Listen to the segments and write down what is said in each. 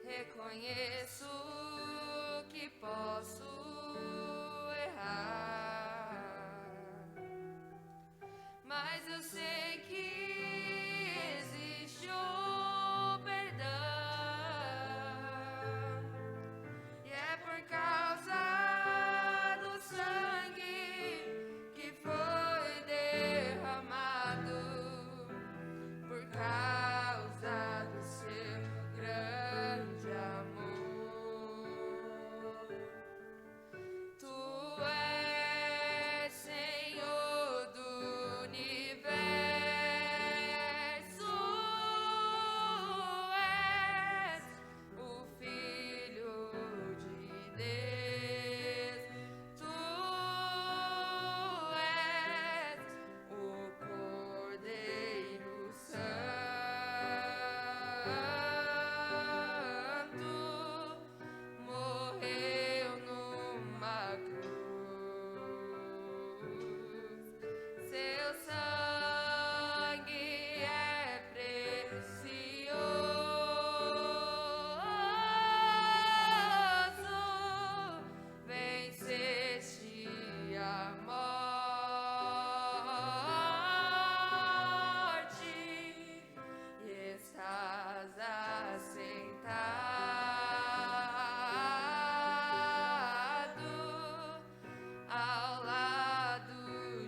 Reconheço que posso errar, mas eu sei que existe o perdão, e é por causa do sangue que foi derramado, por causa do seu grande amor. Tu és Senhor do universo, és o Filho de Deus, tu és o Cordeiro Santo, morreu numa cruz. Seu sangue é precioso, venceste a morte e estás assentado ao lado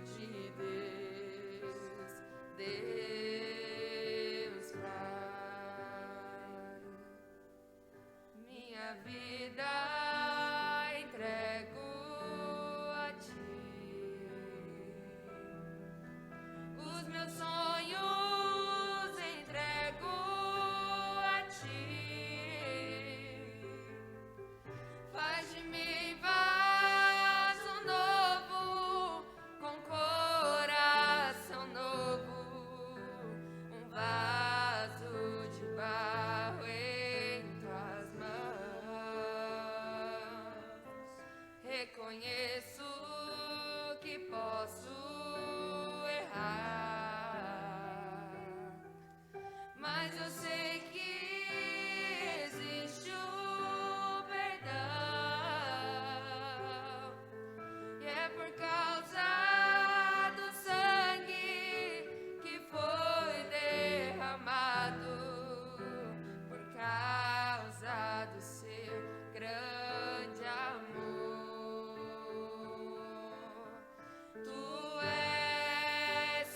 de Deus, Deus Pai. Minha vida entrego a ti, os meus sonhos entrego a ti. Faz de mim vaso novo, com coração novo, um vaso de barro em tuas mãos. Reconheço que posso errar, mas eu sei que existe o perdão, e é por causa do sangue que foi derramado, por causa do seu grande amor. Tu és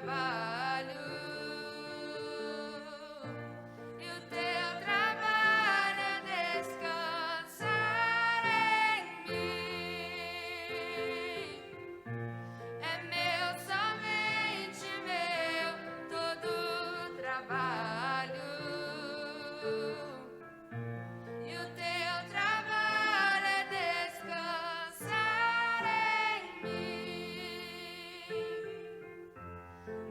trabalho, e o teu trabalho é descansar em mim. É meu, somente meu, todo trabalho, e o teu trabalho é descansar em mim.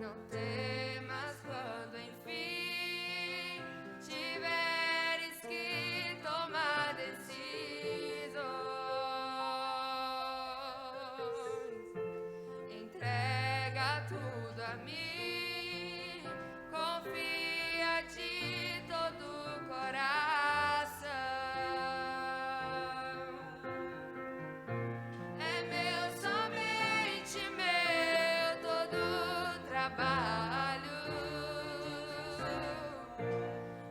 Não temas quando enfim tiveres que tomar decisões. Entrega tudo a mim, confia de todo o coração. É meu, somente meu, todo trabalho,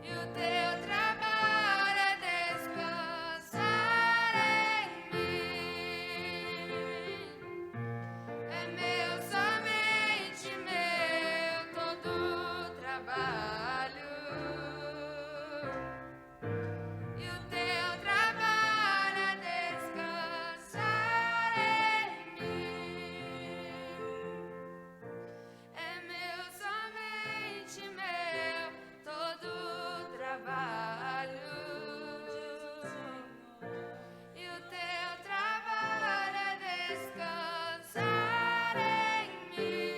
e o teu trabalho é descansar em mim. É meu, somente meu, todo trabalho, e o teu trabalho é descansar em mim. É meu, somente meu, todo trabalho, e o teu trabalho é descansar em mim.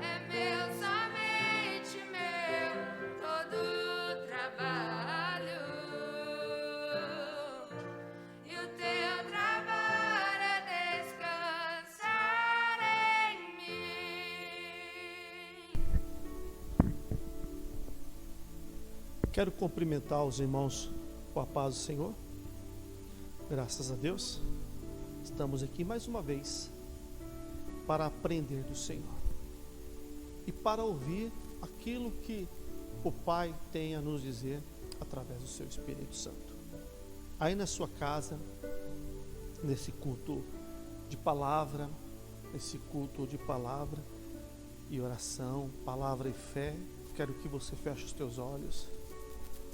É meu, somente meu, todo trabalho, e o teu trabalho é descansar em mim. Quero cumprimentar os irmãos com a paz do Senhor. Graças a Deus, estamos aqui mais uma vez para aprender do Senhor e para ouvir aquilo que o Pai tem a nos dizer através do seu Espírito Santo. Aí na sua casa, nesse culto de palavra, e oração, palavra e fé, quero que você feche os teus olhos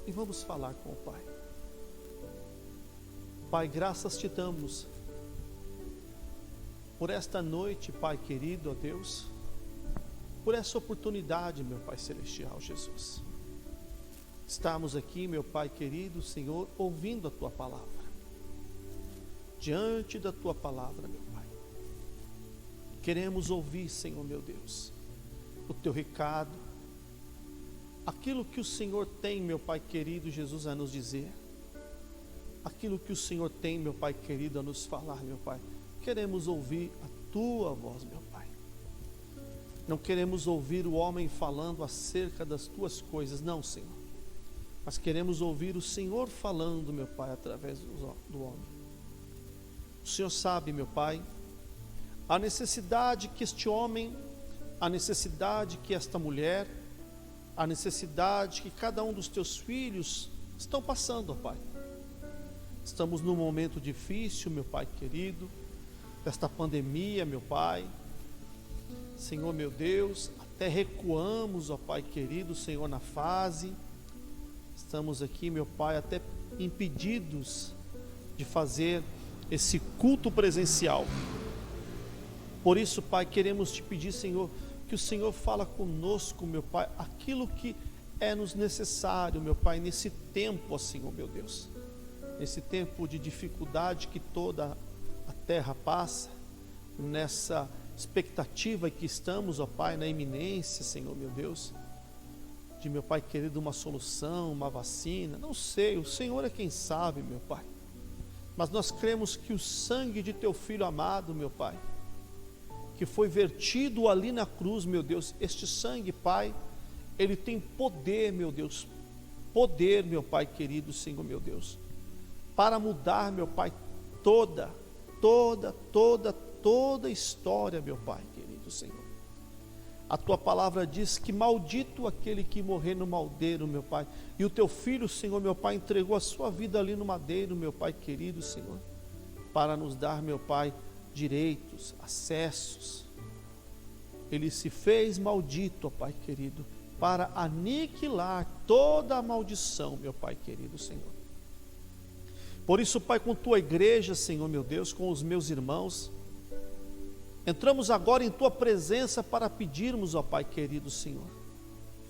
e vamos falar com o Pai. Pai, graças te damos por esta noite, Pai querido, ó Deus, por essa oportunidade, meu Pai celestial, Jesus. Estamos aqui, meu Pai querido, Senhor, ouvindo a Tua palavra, diante da Tua palavra, meu Pai. Queremos ouvir, Senhor, meu Deus, o Teu recado, aquilo que o Senhor tem, meu Pai querido, Jesus, a nos dizer, aquilo que o Senhor tem, meu Pai querido, a nos falar, meu Pai. Queremos ouvir a Tua voz, meu Pai. Não queremos ouvir o homem falando acerca das Tuas coisas, não, Senhor. Mas queremos ouvir o Senhor falando, meu Pai, através do homem. O Senhor sabe, meu Pai, a necessidade que este homem, a necessidade que esta mulher, a necessidade que cada um dos Teus filhos estão passando, ó Pai. Estamos num momento difícil, meu Pai querido, desta pandemia, meu Pai. Senhor, meu Deus, até recuamos, ó Pai querido, Senhor, na fase. Estamos aqui, meu Pai, até impedidos de fazer esse culto presencial. Por isso, Pai, queremos te pedir, Senhor, que o Senhor fala conosco, meu Pai, aquilo que é nos necessário, meu Pai, nesse tempo, ó Senhor, meu Deus, nesse tempo de dificuldade que toda a terra passa, nessa expectativa que estamos, ó Pai, na iminência, Senhor, meu Deus, de, meu Pai querido, uma solução, uma vacina, não sei, o Senhor é quem sabe, meu Pai, mas nós cremos que o sangue de Teu Filho amado, meu Pai, que foi vertido ali na cruz, meu Deus, este sangue, Pai, ele tem poder, meu Deus, poder, meu Pai querido, Senhor, meu Deus, para mudar, meu Pai, toda a história, meu Pai querido, Senhor. A Tua palavra diz que maldito aquele que morrer no madeiro, meu Pai, e o Teu Filho, Senhor, meu Pai, entregou a sua vida ali no madeiro, meu Pai querido, Senhor, para nos dar, meu Pai, direitos, acessos, ele se fez maldito, ó Pai querido, para aniquilar toda a maldição, meu Pai querido Senhor. Por isso, Pai, com tua igreja, Senhor meu Deus, com os meus irmãos, entramos agora em tua presença para pedirmos, ó Pai querido Senhor,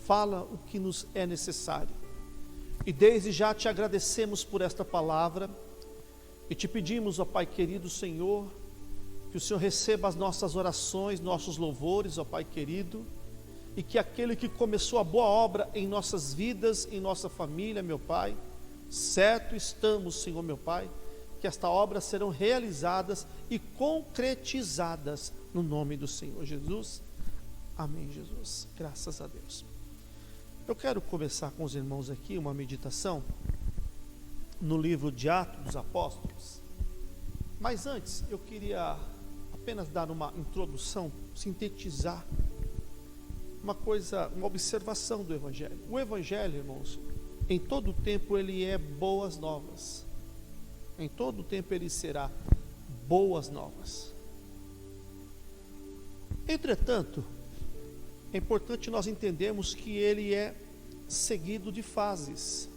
fala o que nos é necessário. E desde já te agradecemos por esta palavra e te pedimos, ó Pai querido Senhor, que o Senhor receba as nossas orações, nossos louvores, ó Pai querido, e que aquele que começou a boa obra em nossas vidas, em nossa família, meu Pai, certo estamos, Senhor meu Pai, que esta obra serão realizadas e concretizadas no nome do Senhor Jesus. Amém, Jesus. Graças a Deus. Eu quero começar com os irmãos aqui uma meditação no livro de Atos dos Apóstolos. Mas antes, eu queria apenas dar uma introdução, sintetizar uma observação do Evangelho. O Evangelho, irmãos, em todo o tempo ele é boas novas. Em todo o tempo ele será boas novas. Entretanto, é importante nós entendermos que ele é seguido de fases.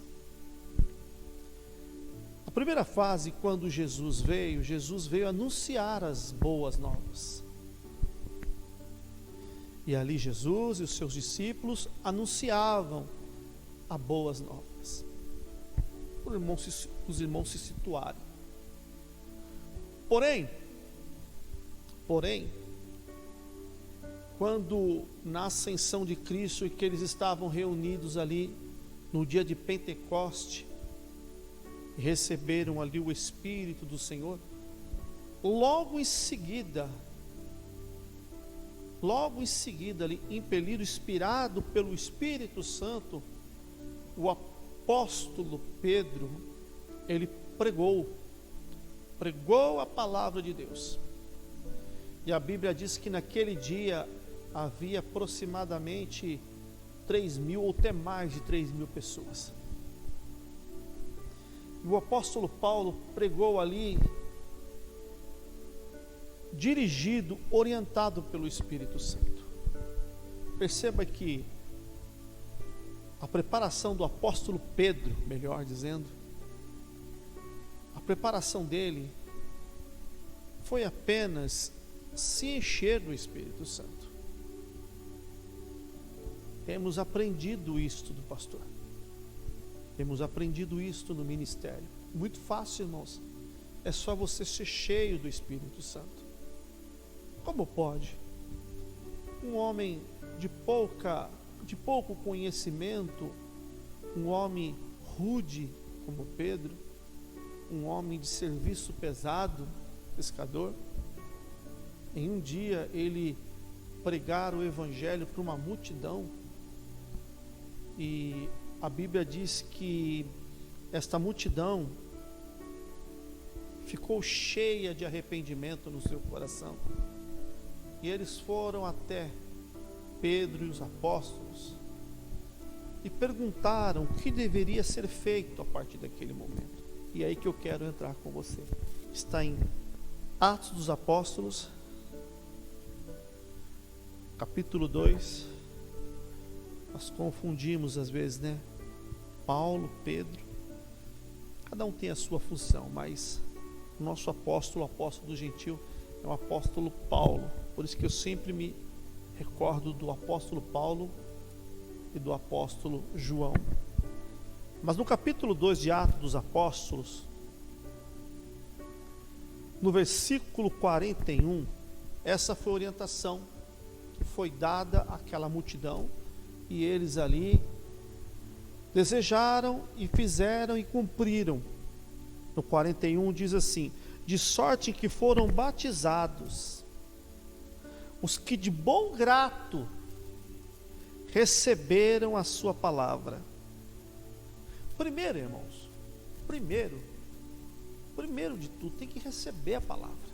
A primeira fase, quando Jesus veio anunciar as boas novas. E ali Jesus e os seus discípulos anunciavam as boas novas. Para os irmãos se situarem. Porém, quando na ascensão de Cristo e que eles estavam reunidos ali no dia de Pentecoste, e receberam ali o Espírito do Senhor, logo em seguida ali, impelido, inspirado pelo Espírito Santo, o apóstolo Pedro, ele pregou a palavra de Deus. E a Bíblia diz que naquele dia havia aproximadamente 3.000 ou até mais de 3.000 pessoas. E o apóstolo Paulo pregou ali, dirigido, orientado pelo Espírito Santo. Perceba que a preparação do apóstolo Pedro, melhor dizendo, a preparação dele foi apenas se encher do Espírito Santo. Temos aprendido isto do pastor. Temos aprendido isto no ministério. Muito fácil, irmãos. É só você ser cheio do Espírito Santo. Como pode um homem de pouco conhecimento, um homem rude como Pedro, um homem de serviço pesado, pescador, em um dia ele pregar o Evangelho para uma multidão? E a Bíblia diz que esta multidão ficou cheia de arrependimento no seu coração. E eles foram até Pedro e os apóstolos e perguntaram o que deveria ser feito a partir daquele momento. E é aí que eu quero entrar com você. Está em Atos dos Apóstolos, capítulo 2. Nós confundimos às vezes, né? Paulo, Pedro, cada um tem a sua função, mas o nosso apóstolo, o apóstolo do gentil, é o apóstolo Paulo. Por isso que eu sempre me recordo do apóstolo Paulo e do apóstolo João. Mas no capítulo 2 de Atos dos Apóstolos, no versículo 41, essa foi a orientação que foi dada àquela multidão, e eles ali desejaram e fizeram e cumpriram. No 41 diz assim: de sorte que foram batizados os que de bom grado receberam a sua palavra. Primeiro, irmãos, primeiro de tudo, tem que receber a palavra.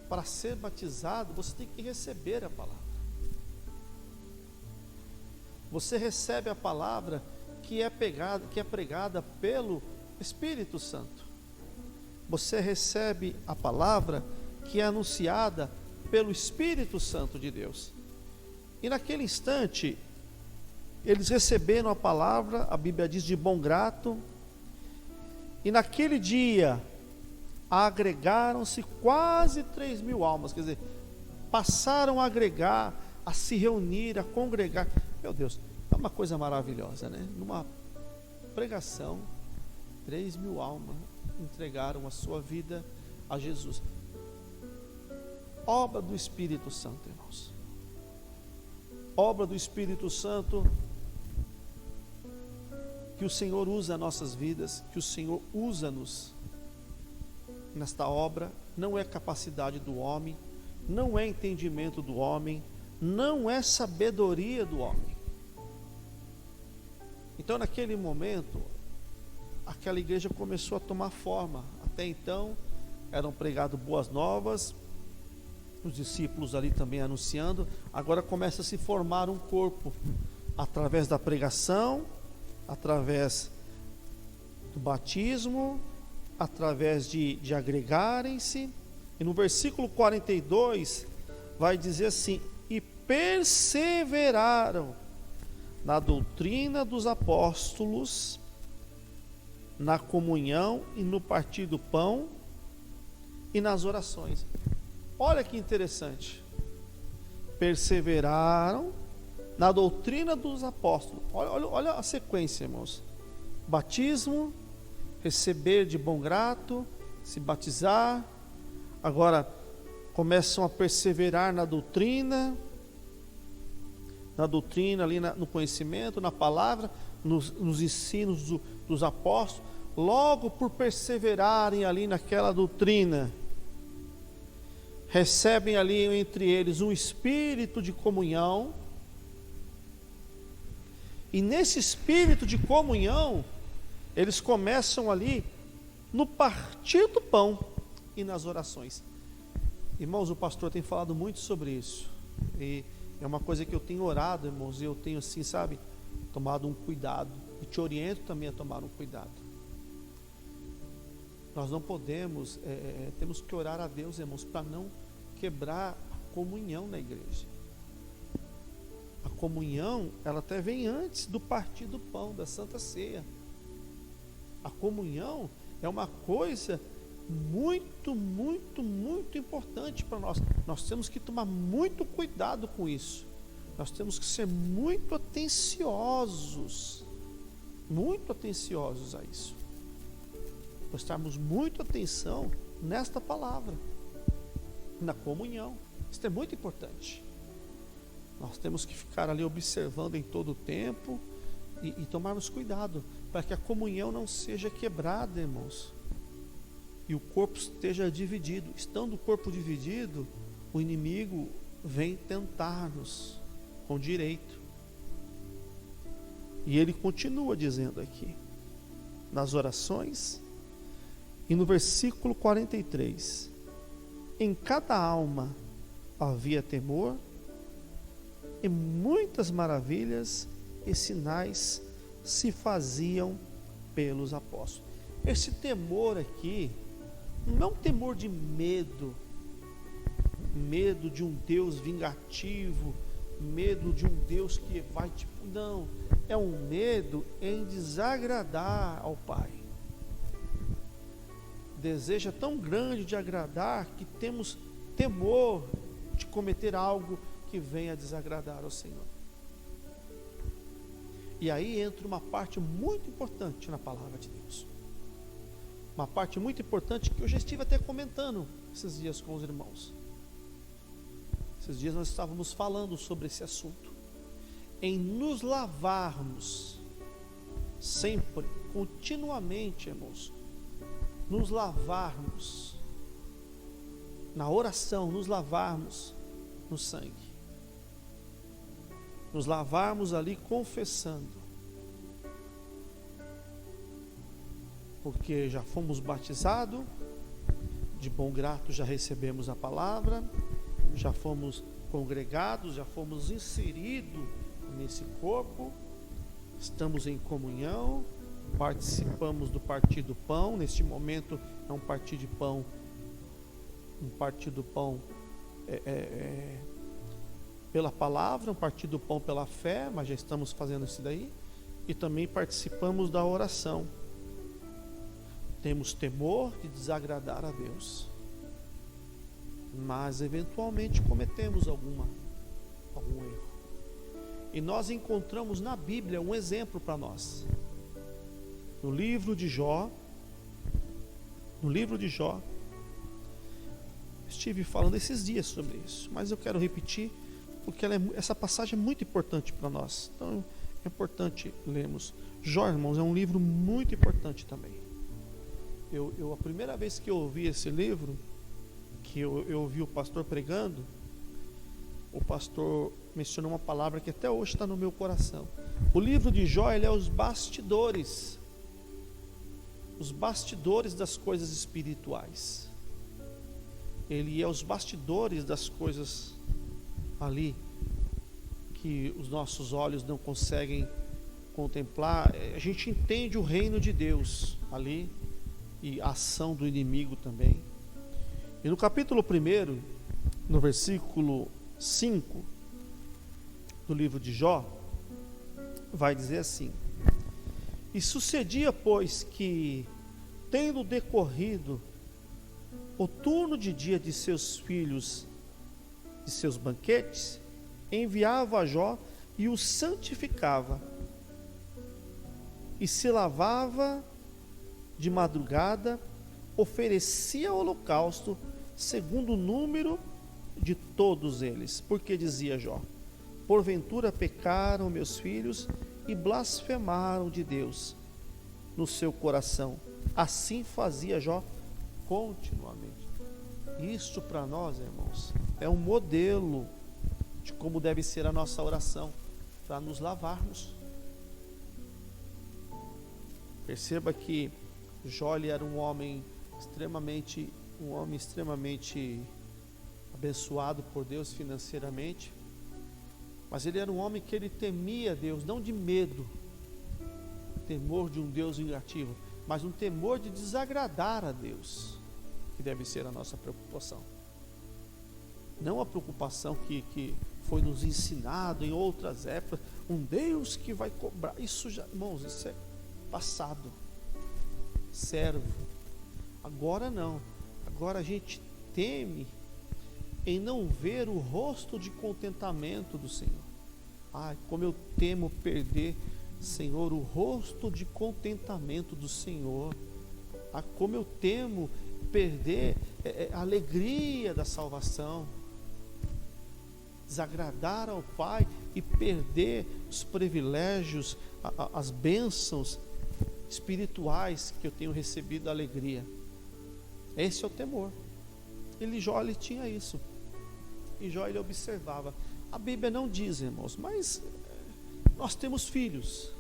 Para ser batizado, você tem que receber a palavra. Você recebe a palavra que é pregada pelo Espírito Santo. Você recebe a palavra que é anunciada pelo Espírito Santo de Deus. E naquele instante, eles receberam a palavra, a Bíblia diz, de bom grado, e naquele dia agregaram-se quase 3.000 almas, quer dizer, passaram a agregar, a se reunir, a congregar. Meu Deus, é uma coisa maravilhosa, né? Numa pregação, 3.000 almas entregaram a sua vida a Jesus. Obra do Espírito Santo, irmãos. Obra do Espírito Santo, que o Senhor usa nossas vidas, que o Senhor usa-nos nesta obra. Não é capacidade do homem, não é entendimento do homem, não é sabedoria do homem. Então, naquele momento, aquela igreja começou a tomar forma. Até então, eram pregadas boas novas, os discípulos ali também anunciando. Agora começa a se formar um corpo, através da pregação, através do batismo, através de agregarem-se. E no versículo 42 vai dizer assim: e perseveraram na doutrina dos apóstolos, na comunhão e no partir do pão e nas orações. Olha que interessante. Perseveraram na doutrina dos apóstolos. Olha a sequência, irmãos. Batismo, receber de bom grado, se batizar. Agora começam a perseverar na doutrina ali no conhecimento, na palavra, nos ensinos dos apóstolos. Logo por perseverarem ali naquela doutrina, recebem ali entre eles um espírito de comunhão. E nesse espírito de comunhão, eles começam ali no partir do pão e nas orações. Irmãos, o pastor tem falado muito sobre isso, e é uma coisa que eu tenho orado, irmãos, e eu tenho assim, sabe, tomado um cuidado, e te oriento também a tomar um cuidado. Nós não podemos, temos que orar a Deus, irmãos, para não quebrar a comunhão na igreja. A comunhão, ela até vem antes do partir do pão, da Santa Ceia. A comunhão é uma coisa muito, muito, muito importante para nós. Nós temos que tomar muito cuidado com isso. Nós temos que ser muito atenciosos a isso. Prestarmos muita atenção nesta palavra, na comunhão. Isso é muito importante. Nós temos que ficar ali observando em todo o tempo e tomarmos cuidado para que a comunhão não seja quebrada, irmãos, e o corpo esteja dividido. Estando o corpo dividido, o inimigo vem tentar-nos com direito. E ele continua dizendo aqui, nas orações, e no versículo 43, em cada alma havia temor, e muitas maravilhas e sinais se faziam pelos apóstolos. Esse temor aqui não é um temor de medo de um Deus vingativo, medo de um Deus que vai não, é um medo em desagradar ao Pai. Desejo tão grande de agradar que temos temor de cometer algo que venha desagradar ao Senhor. E aí entra uma parte muito importante na palavra de Deus. Uma parte muito importante que eu já estive até comentando esses dias com os irmãos. Esses dias nós estávamos falando sobre esse assunto. Em nos lavarmos sempre, continuamente, irmãos, nos lavarmos na oração, nos lavarmos no sangue, nos lavarmos ali confessando, porque já fomos batizados, de bom grado já recebemos a palavra, já fomos congregados, já fomos inseridos nesse corpo, estamos em comunhão, participamos do partir do pão. Neste momento é um partir do pão pela palavra, partir do pão pela fé, mas já estamos fazendo isso daí, e também participamos da oração. Temos temor de desagradar a Deus, mas eventualmente cometemos algum erro. E nós encontramos na Bíblia um exemplo para nós. No livro de Jó, estive falando esses dias sobre isso, mas eu quero repetir, porque essa passagem é muito importante para nós. Então é importante lermos. Jó, irmãos, é um livro muito importante também. A primeira vez que eu ouvi esse livro, que eu ouvi o pastor pregando, o pastor mencionou uma palavra que até hoje está no meu coração. O livro de Jó, ele é os bastidores das coisas espirituais. Ele é os bastidores das coisas ali que os nossos olhos não conseguem contemplar. A gente entende o reino de Deus ali e a ação do inimigo também. E no capítulo 1, no versículo 5 do livro de Jó, vai dizer assim: e sucedia, pois, que, tendo decorrido o turno de dia de seus filhos, de seus banquetes, enviava a Jó e o santificava, e se lavava de madrugada, oferecia holocausto segundo o número de todos eles, porque dizia Jó: porventura pecaram meus filhos e blasfemaram de Deus no seu coração. Assim fazia Jó continuamente. Isso para nós, irmãos, é um modelo de como deve ser a nossa oração, para nos lavarmos. Perceba que Jó era um homem extremamente abençoado por Deus financeiramente, mas ele era um homem que ele temia Deus, não de medo, temor de um Deus vingativo, mas um temor de desagradar a Deus, que deve ser a nossa preocupação. Não a preocupação que foi nos ensinado em outras épocas, um Deus que vai cobrar. Isso já, irmãos, isso é passado, servo. Agora não. Agora a gente teme em não ver o rosto de contentamento do Senhor. Ai, como eu temo perder, Senhor, o rosto de contentamento do Senhor. Ah, como eu temo perder a alegria da salvação, desagradar ao Pai e perder os privilégios, as bênçãos espirituais que eu tenho recebido, a alegria. Esse é o temor. Jó ele tinha isso, e Jó ele observava. A Bíblia não diz, irmãos, mas nós temos filhos.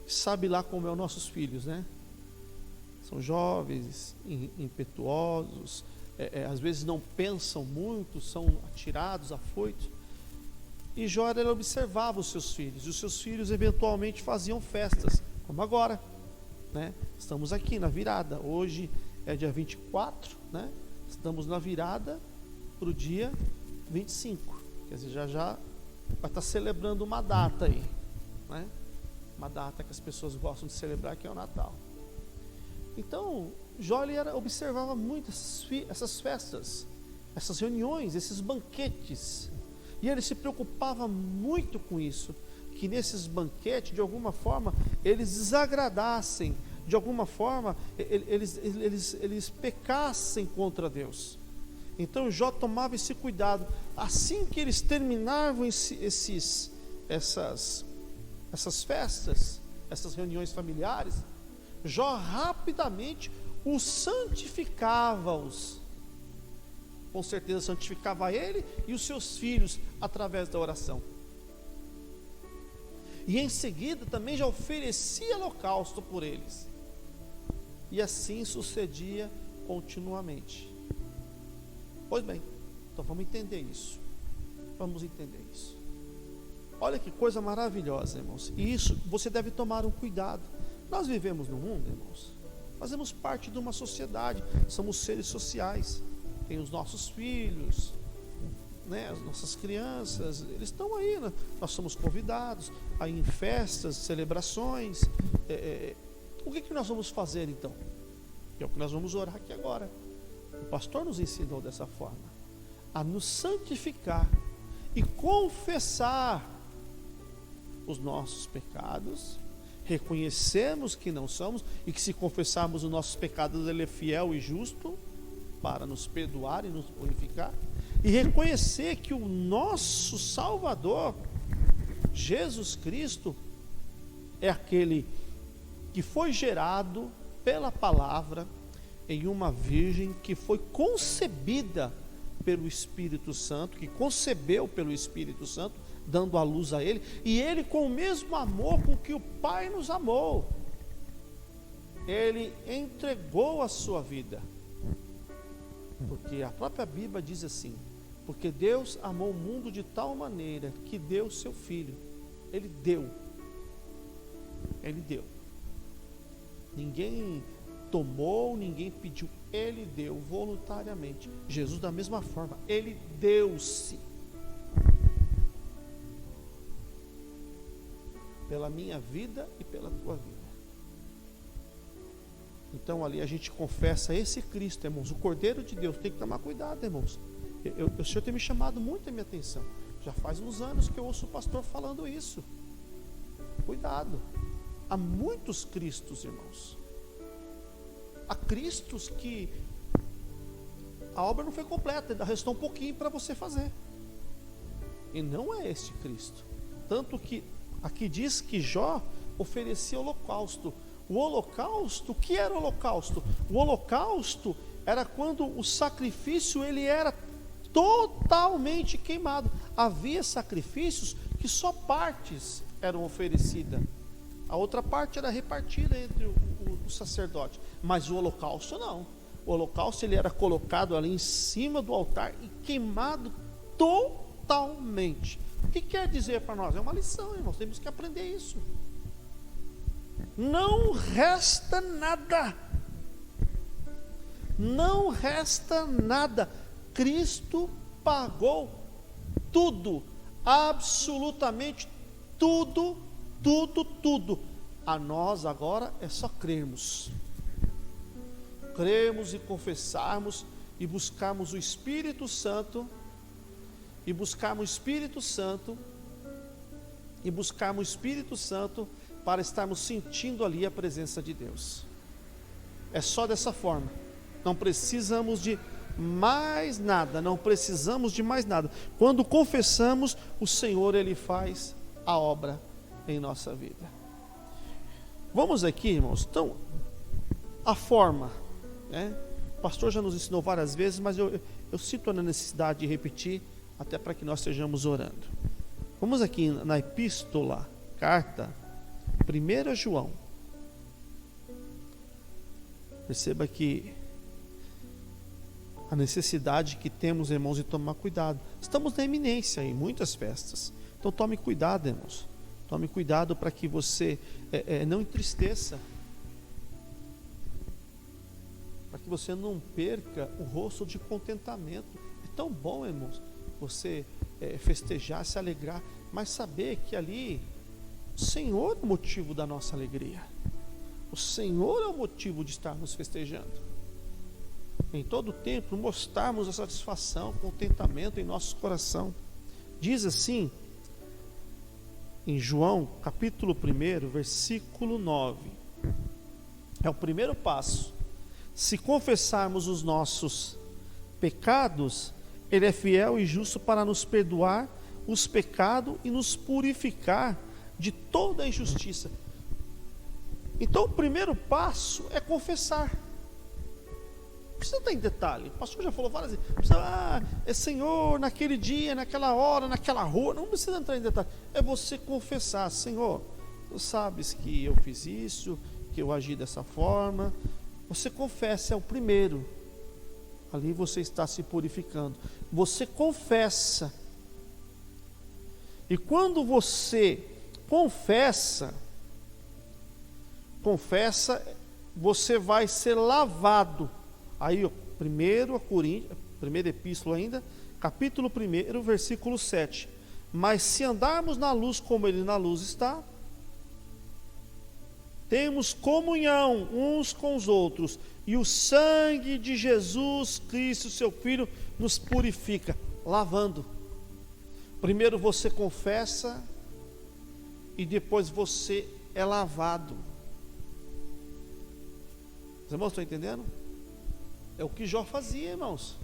Sabe lá como é os nossos filhos, né? São jovens, impetuosos, às vezes não pensam muito, são atirados, afoitos. E Jó ele observava os seus filhos, e os seus filhos eventualmente faziam festas, como agora, né? Estamos aqui na virada, hoje é dia 24, né? Estamos na virada para o dia 25, quer dizer, já vai estar celebrando uma data aí, né? Uma data que as pessoas gostam de celebrar, que é o Natal. Então, Jó observava muito essas festas, essas reuniões, esses banquetes, e ele se preocupava muito com isso, que nesses banquetes, de alguma forma, eles desagradassem, de alguma forma, eles pecassem contra Deus. Então Jó tomava esse cuidado. Assim que eles terminavam essas festas, essas reuniões familiares, Jó rapidamente os santificava-os. Com certeza santificava ele e os seus filhos através da oração. E em seguida também já oferecia holocausto por eles. E assim sucedia continuamente. Pois bem, então vamos entender isso. Olha que coisa maravilhosa, irmãos. E isso você deve tomar um cuidado. Nós vivemos no mundo, irmãos. Fazemos parte de uma sociedade, somos seres sociais. tem os nossos filhos, né, as nossas crianças, eles estão aí, né? Nós somos convidados aí em festas, celebrações. O que nós vamos fazer então? É o que nós vamos orar aqui agora. O pastor nos ensinou dessa forma, a nos santificar e confessar os nossos pecados, reconhecermos que não somos e que se confessarmos os nossos pecados, Ele é fiel e justo para nos perdoar e nos purificar, e reconhecer que o nosso Salvador, Jesus Cristo, é aquele que foi gerado pela palavra em uma virgem que foi concebida pelo Espírito Santo, que concebeu pelo Espírito Santo, dando a luz a Ele, e Ele com o mesmo amor com que o Pai nos amou, Ele entregou a sua vida, porque a própria Bíblia diz assim: porque Deus amou o mundo de tal maneira que deu o seu Filho. Ele deu. Ninguém tomou, ninguém pediu, Ele deu voluntariamente. Jesus da mesma forma, Ele deu-se pela minha vida e pela tua vida. Então ali a gente confessa esse Cristo, irmãos, o Cordeiro de Deus. Tem que tomar cuidado, irmãos. O Senhor tem me chamado muito a minha atenção. Já faz uns anos que eu ouço o pastor falando isso. Cuidado. Há muitos Cristos, irmãos. Há Cristos que a obra não foi completa, ainda restou um pouquinho para você fazer. E não é este Cristo. Tanto que aqui diz que Jó oferecia holocausto. O holocausto, o que era o holocausto? O holocausto era quando o sacrifício ele era totalmente queimado. Havia sacrifícios que só partes eram oferecidas, a outra parte era repartida entre o sacerdote, mas o holocausto não. O holocausto ele era colocado ali em cima do altar e queimado totalmente. O que quer dizer para nós? É uma lição, irmãos, temos que aprender isso. Não resta nada. Não resta nada. Cristo pagou tudo, absolutamente tudo, tudo. A nós agora é só crermos e confessarmos e buscarmos o Espírito Santo, para estarmos sentindo ali a presença de Deus. É só dessa forma. Não precisamos de mais nada, Quando confessamos, o Senhor ele faz a obra em nossa vida. Vamos aqui, irmãos. Então, a forma, né? O pastor já nos ensinou várias vezes, mas eu sinto a necessidade de repetir, até para que nós estejamos orando. Vamos aqui na epístola, carta 1 João. Perceba que a necessidade que temos, irmãos, de tomar cuidado. Estamos na iminência em muitas festas. Então tome cuidado, irmãos. Tome cuidado para que você não entristeça. Para que você não perca o rosto de contentamento. É tão bom, irmãos, você festejar, se alegrar, mas saber que ali o Senhor é o motivo da nossa alegria. O Senhor é o motivo de estarmos festejando. Em todo o tempo mostrarmos a satisfação, contentamento em nosso coração. Diz assim em João capítulo 1, versículo 9. É o primeiro passo. Se confessarmos os nossos pecados, Ele é fiel e justo para nos perdoar os pecados e nos purificar de toda a injustiça. Então o primeiro passo é confessar. Não precisa estar em detalhe. O pastor já falou várias vezes. É Senhor, naquele dia, naquela hora, naquela rua. Não precisa entrar em detalhe. É você confessar: Senhor, tu sabes que eu fiz isso, que eu agi dessa forma. Você confessa, é o primeiro. Ali você está se purificando. Você confessa. E quando você confessa, você vai ser lavado. Aí, 1 primeira epístola ainda, capítulo 1, versículo 7. Mas se andarmos na luz como Ele na luz está, temos comunhão uns com os outros, e o sangue de Jesus Cristo, seu Filho, nos purifica, lavando. Primeiro você confessa, e depois você é lavado. Os irmãos estão entendendo? É o que Jó fazia, irmãos.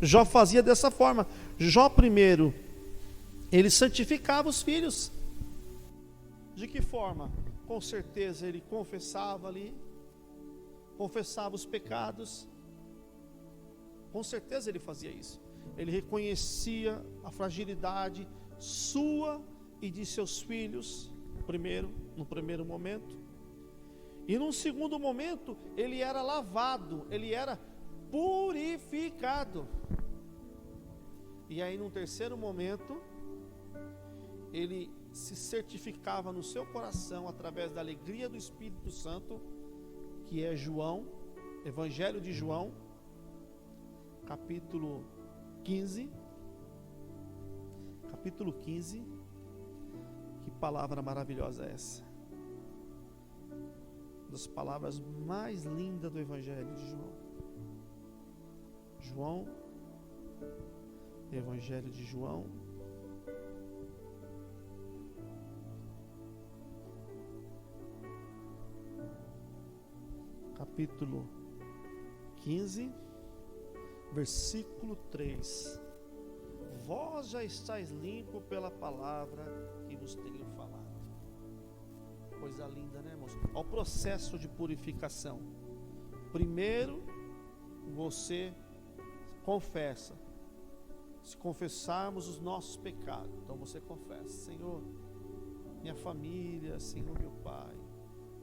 Jó fazia dessa forma. Jó primeiro, ele santificava os filhos. De que forma? Com certeza ele confessava ali, confessava os pecados. Com certeza ele fazia isso. Ele reconhecia a fragilidade sua e de seus filhos, no primeiro momento. E num segundo momento, ele era lavado, ele era purificado. E aí num terceiro momento, ele se certificava no seu coração através da alegria do Espírito Santo, que é João, Evangelho de João, capítulo 15. Capítulo 15. Que palavra maravilhosa é essa? Uma das palavras mais lindas do Evangelho de João. João, Evangelho de João, capítulo 15, versículo 3. Vós já estáis limpo pela palavra que vos tenho falado. Coisa linda, né, irmãos? Olha o processo de purificação. Primeiro, você confessa. Se confessarmos os nossos pecados, então você confessa: Senhor, minha família, Senhor, meu pai.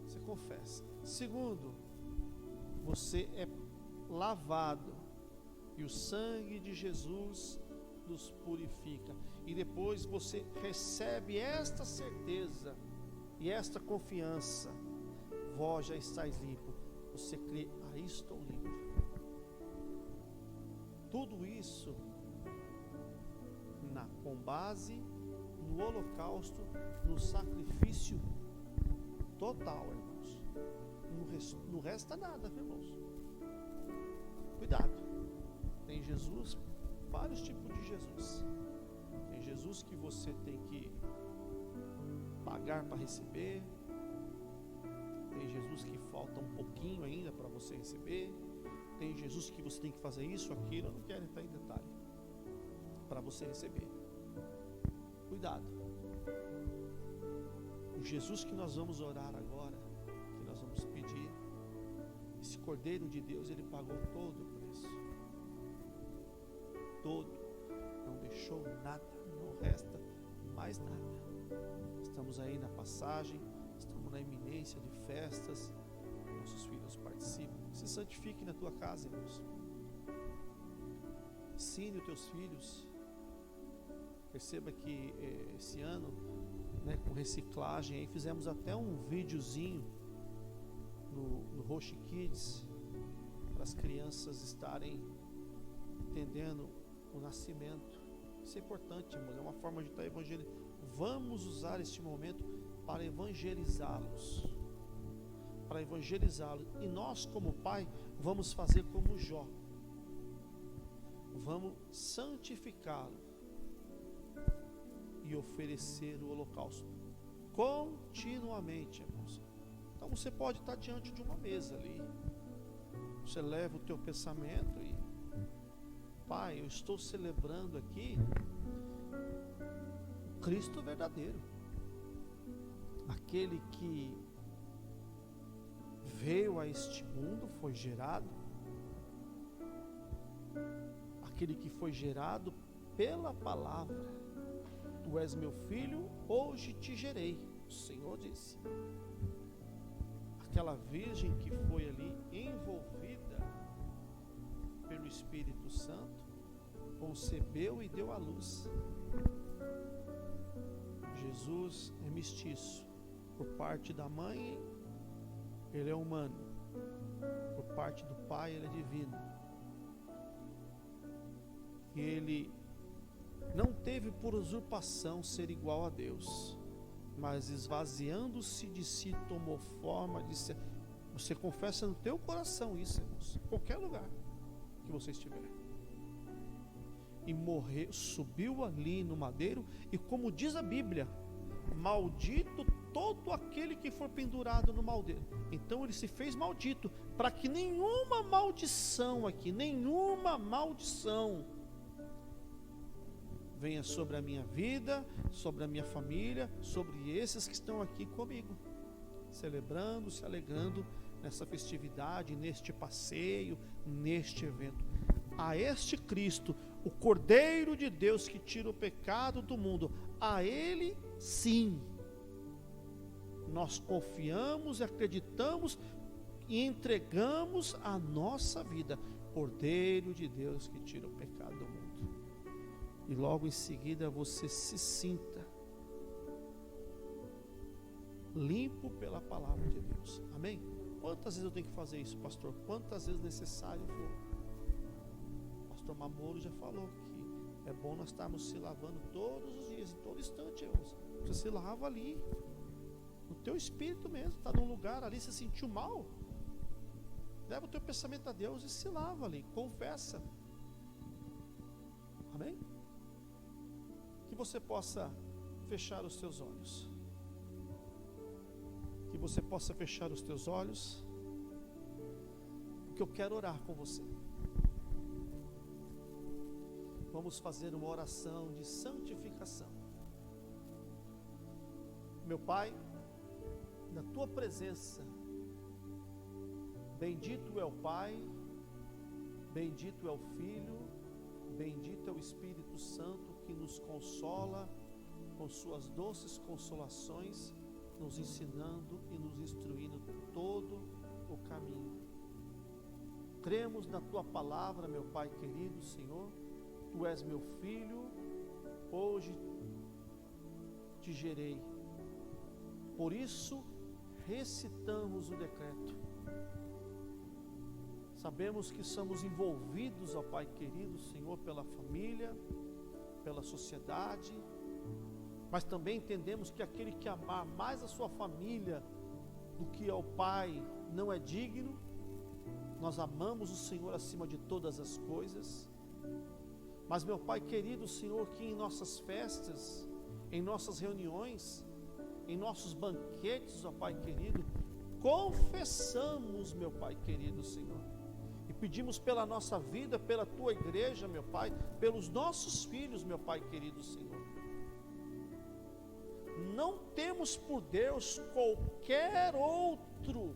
Você confessa. Segundo, você é lavado e o sangue de Jesus nos purifica. E depois você recebe esta certeza e esta confiança: vós já estáis limpo. Você crê: aí estou limpo. Tudo isso com base no holocausto, no sacrifício total, irmãos. Não resta nada, irmãos. Cuidado. Tem Jesus, vários tipos de Jesus. Tem Jesus que você tem que pagar para receber. Tem Jesus que falta um pouquinho ainda para você receber. Tem Jesus que você tem que fazer isso, aquilo. Eu não quero entrar em detalhe para você receber. Cuidado. O Jesus que nós vamos orar agora, que nós vamos pedir, esse Cordeiro de Deus, ele pagou todo o preço. Todo. Não deixou nada, não resta mais nada. Estamos aí na passagem, estamos na iminência de festas, nossos filhos participam. Se santifique na tua casa, irmãos. Ensine os teus filhos. Perceba que esse ano, né, com reciclagem, aí fizemos até um videozinho no Roche Kids, para as crianças estarem entendendo o nascimento. Isso é importante, irmãos, é uma forma de estar evangelizando. Vamos usar este momento para evangelizá-los. E nós, como pai, vamos fazer como Jó. Vamos santificá-lo e oferecer o holocausto continuamente, irmãos. Então você pode estar diante de uma mesa ali. Você leva o teu pensamento e: Pai, eu estou celebrando aqui o Cristo verdadeiro, aquele que veio a este mundo, foi gerado, aquele que foi gerado pela palavra. Tu és meu filho, hoje te gerei, o Senhor disse. Aquela virgem que foi ali envolvida pelo Espírito Santo, concebeu e deu à luz. Jesus é mestiço. Por parte da mãe, ele é humano. Por parte do pai, ele é divino. que ele não teve por usurpação ser igual a Deus, mas esvaziando-se de si, tomou forma de ser. Você confessa no teu coração isso, irmãos, em qualquer lugar que você estiver. E morreu, subiu ali no madeiro, e como diz a Bíblia, maldito todo aquele que for pendurado no madeiro. Então ele se fez maldito, para que nenhuma maldição aqui, nenhuma maldição venha sobre a minha vida, sobre a minha família, sobre esses que estão aqui comigo, celebrando, se alegrando nessa festividade, neste passeio, neste evento. A este Cristo, o Cordeiro de Deus que tira o pecado do mundo, a Ele sim nós confiamos, acreditamos e entregamos a nossa vida. Cordeiro de Deus que tira o pecado do mundo. E logo em seguida você se sinta limpo pela palavra de Deus. Amém? Quantas vezes eu tenho que fazer isso, pastor? Quantas vezes necessário for? O pastor Mamoro já falou que é bom nós estarmos se lavando todos os dias, em todo instante, irmãos. Você se lava ali, no teu espírito mesmo. Está num lugar ali, se sentiu mal, leva o teu pensamento a Deus e se lava ali, confessa. Amém? Que você possa fechar os teus olhos. Que você possa fechar os teus olhos, porque eu quero orar com você. Vamos fazer uma oração de santificação. Meu Pai, na tua presença, bendito é o Pai, bendito é o Filho, bendito é o Espírito Santo que nos consola com suas doces consolações, nos ensinando e nos instruindo todo o caminho. Cremos na tua palavra, meu Pai querido, Senhor. Tu és meu filho, hoje te gerei. Por isso recitamos o decreto. Sabemos que somos envolvidos, ó Pai querido, Senhor, pela família, pela sociedade, mas também entendemos que aquele que amar mais a sua família do que ao Pai não é digno. Nós amamos o Senhor acima de todas as coisas. Mas, meu Pai querido, Senhor, que em nossas festas, em nossas reuniões, em nossos banquetes, ó Pai querido, confessamos, meu Pai querido, Senhor, e pedimos pela nossa vida, pela tua igreja, meu Pai, pelos nossos filhos, meu Pai querido, Senhor. Não temos por Deus qualquer outro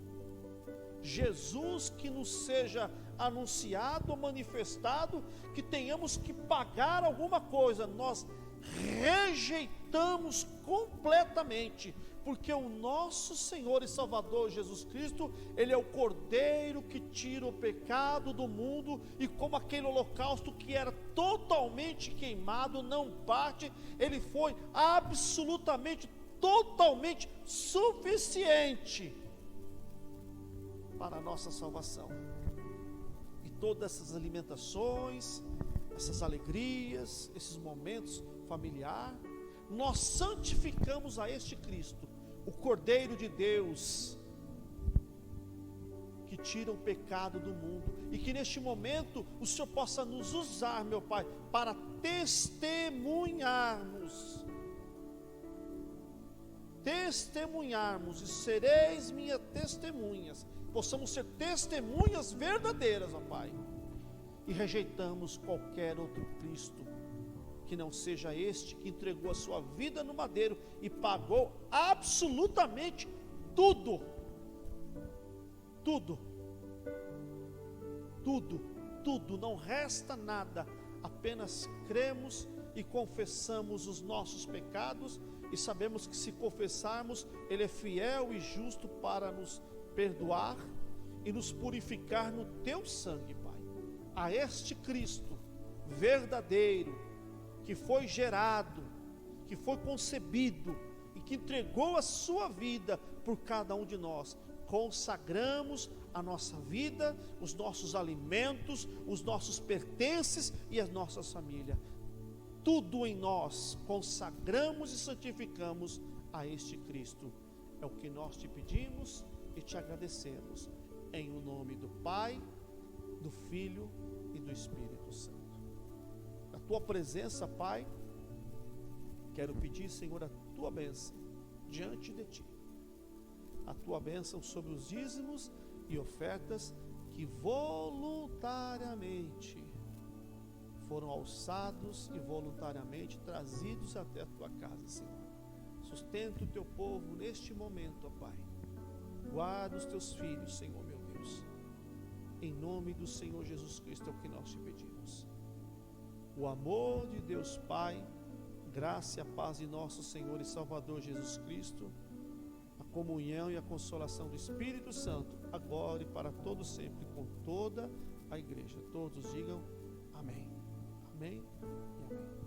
Jesus que nos seja anunciado ou manifestado, que tenhamos que pagar alguma coisa. Nós rejeitamos completamente, porque o nosso Senhor e Salvador Jesus Cristo, Ele é o Cordeiro que tira o pecado do mundo, e como aquele holocausto que era totalmente queimado, não parte, Ele foi absolutamente, totalmente suficiente para a nossa salvação. E todas essas alimentações, essas alegrias, esses momentos familiares, nós santificamos a este Cristo, o Cordeiro de Deus, que tira o pecado do mundo, e que neste momento o Senhor possa nos usar, meu Pai, para testemunharmos, e sereis minhas testemunhas, possamos ser testemunhas verdadeiras, ó Pai, e rejeitamos qualquer outro Cristo que não seja este que entregou a sua vida no madeiro e pagou absolutamente tudo, não resta nada. Apenas cremos e confessamos os nossos pecados, e sabemos que se confessarmos, Ele é fiel e justo para nos perdoar e nos purificar no teu sangue, Pai. A este Cristo verdadeiro, que foi gerado, que foi concebido e que entregou a sua vida por cada um de nós, consagramos a nossa vida, os nossos alimentos, os nossos pertences e as nossas famílias. Tudo em nós consagramos e santificamos a este Cristo. É o que nós te pedimos e te agradecemos. Em o nome do Pai, do Filho e do Espírito Santo. Na tua presença, Pai, quero pedir, Senhor, a tua bênção diante de ti. A tua bênção sobre os dízimos e ofertas que voluntariamente foram alçados e voluntariamente trazidos até a tua casa, Senhor. Sustenta o teu povo neste momento, ó Pai. Guarda os teus filhos, Senhor, meu Deus. Em nome do Senhor Jesus Cristo é o que nós te pedimos. O amor de Deus Pai, graça e a paz de nosso Senhor e Salvador Jesus Cristo, a comunhão e a consolação do Espírito Santo, agora e para todo sempre, com toda a igreja. Todos digam amém. Amém e amém.